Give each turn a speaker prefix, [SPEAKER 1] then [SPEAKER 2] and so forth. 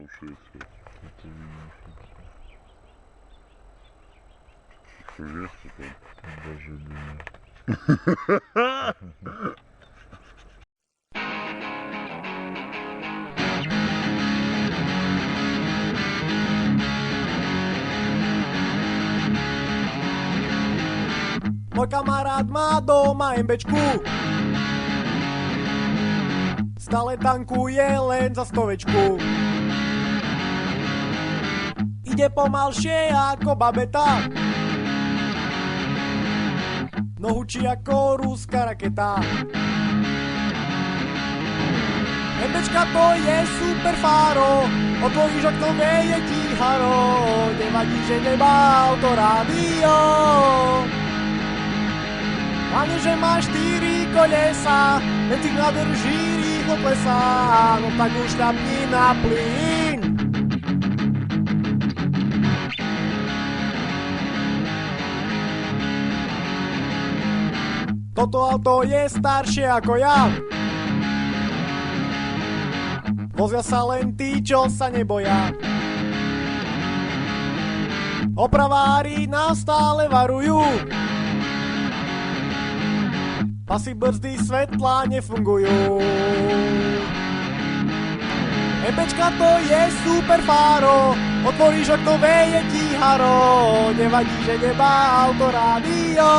[SPEAKER 1] 60.
[SPEAKER 2] To vidím všetko.
[SPEAKER 1] Čo je to tam?
[SPEAKER 2] Bože dne.
[SPEAKER 3] Môj kamarát má doma MBčku, stále tankuje len za 100. Ide pomalšie ako babeta, no hučí ako ruská raketa. MBčka to je super fáro, otvoríš okno, veje ti haro, nevadí, že nemá autorádio. Hlavne, že má 4 kolesa, len si nadrží rýchlo klesá, no tak už šľapni na plyn. Toto auto je staršie ako ja, vozia sa len tí, čo sa neboja. Opravári nás stále varujú, pasy, brzdy, svetla nefungujú. MBčka to je super fáro, otvoríš okno, veje ti haro, nevadí, že nemá autorádio.